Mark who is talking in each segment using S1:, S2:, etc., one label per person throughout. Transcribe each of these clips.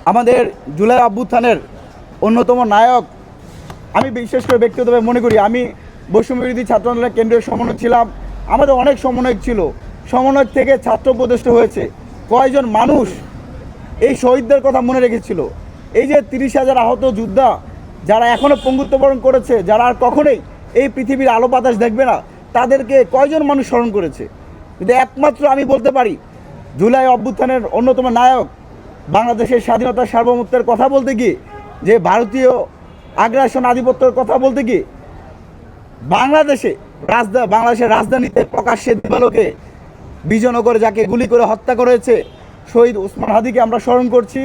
S1: আমাদের জুলাই অভ্যুত্থানের অন্যতম নায়ক। আমি বিশেষ করে ব্যক্তিগতভাবে মনে করি, আমি বৈষম্যবিরোধী ছাত্র আন্দোলনের কেন্দ্রীয় সমন্বয়ক ছিলাম। আমাদের অনেক সমন্বয়ক ছিল, সমন্বয়ক থেকে ছাত্র উপদেষ্টা হয়েছে। কয়জন মানুষ এই শহীদদের কথা মনে রেখেছিল? এই যে 30,000 আহত যোদ্ধা যারা এখনও পঙ্গুত্ব বরণ করেছে, যারা আর কখনোই এই পৃথিবীর আলো বাতাস দেখবে না, তাদেরকে কয়জন মানুষ স্মরণ করেছে? কিন্তু একমাত্র আমি বলতে পারি, জুলাই অভ্যুত্থানের অন্যতম নায়ক, বাংলাদেশের স্বাধীনতার সার্বভৌমত্বের কথা বলতে গিয়ে, যে ভারতীয় আগ্রাসন আধিপত্যের কথা বলতে গিয়ে বাংলাদেশের রাজধানীতে প্রকাশ্যে দিবালোকে বিজয়নগরে যাকে গুলি করে হত্যা করেছে শহীদ ওসমান হাদিকে আমরা স্মরণ করছি।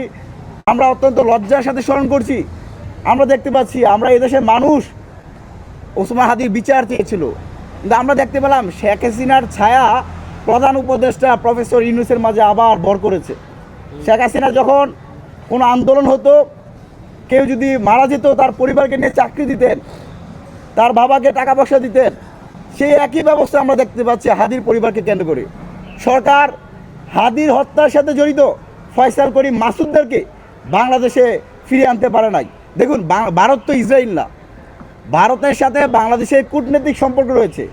S1: আমরা অত্যন্ত লজ্জার সাথে স্মরণ করছি। আমরা দেখতে পাচ্ছি, আমরা এদেশের মানুষ ওসমান হাদির বিচার চেয়েছিল, কিন্তু আমরা দেখতে পেলাম শেখ হাসিনার ছায়া প্রধান উপদেষ্টা প্রফেসর ইউনূসের মাঝে আবার ভর করেছে। শেখ হাসিনা যখন কোনো আন্দোলন হতো, কেউ যদি মারা যেত, তার পরিবারকে নিয়ে চাকরি দিতেন, তার বাবাকে টাকা পয়সা দিতেন। সেই একই ব্যবস্থা আমরা দেখতে পাচ্ছি হাদির পরিবারকে কেন্দ্র করে। সরকার হাদির হত্যার সাথে জড়িত ফয়সাল করিম মাসুদদেরকে বাংলাদেশে ফিরিয়ে আনতে পারে নাই। দেখুন, ভারত তো ইসরায়েল না, ভারতের সাথে বাংলাদেশের কূটনৈতিক সম্পর্ক রয়েছে।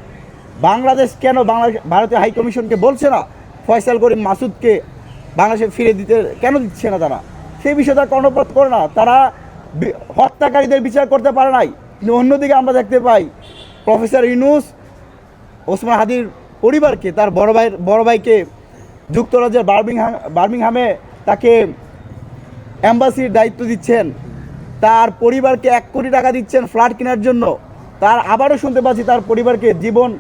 S1: বাংলাদেশ কেন ভারতীয় হাইকমিশনকে বলছে না ফয়সাল করিম মাসুদকে বাংলাদেশে ফিরে দিতে? কেন দিচ্ছে না তারা? সেই বিষয়ে তারা কর্ণপাত করে না, তারা হত্যাকারীদের বিচার করতে পারে নাই। কিন্তু অন্যদিকে আমরা দেখতে পাই প্রফেসর ইউনূস ওসমান হাদির পরিবারকে, তার বড় ভাইকে যুক্তরাজ্যের বার্মিংহামে তাকে অ্যাম্বাসির দায়িত্ব দিচ্ছেন, তার পরিবারকে 1 কোটি টাকা দিচ্ছেন ফ্ল্যাট কেনার জন্য। তার আবারও শুনতে পাচ্ছি তার পরিবারকে জীবন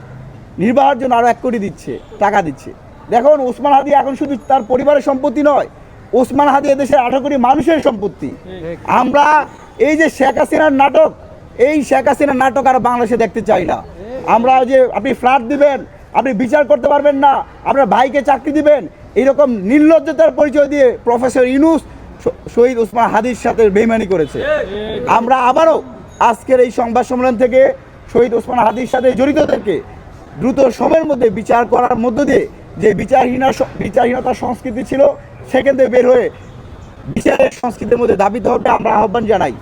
S1: নির্বাহের জন্য আরও 1 কোটি টাকা দিচ্ছে। দেখুন, ওসমান হাদি এখন শুধু তার পরিবারের সম্পত্তি নয়, ওসমান হাদি এদেশের 18 কোটি মানুষের সম্পত্তি। আমরা এই যে শেখ হাসিনার নাটক, এই শেখ হাসিনার নাটক আর বাংলাদেশে দেখতে চাই না। আমরা যে আপনি ফ্ল্যাট দিবেন, আপনি বিচার করতে পারবেন না, আপনার ভাইকে চাকরি দিবেন, এইরকম নির্লজ্জতার পরিচয় দিয়ে প্রফেসর ইউনূস শহীদ ওসমান হাদির সাথে বেইমানি করেছে। আমরা আবারও আজকের এই সংবাদ সম্মেলন থেকে শহীদ ওসমান হাদির সাথে জড়িতদেরকে দ্রুত সময়ের মধ্যে বিচার করার মধ্য দিয়ে যে বিচারহীনতার সংস্কৃতি ছিল, সেখান থেকে বের হয়ে বিচারের সংস্কৃতির মধ্যে দাবিতে হবে আমরা আহ্বান জানাই।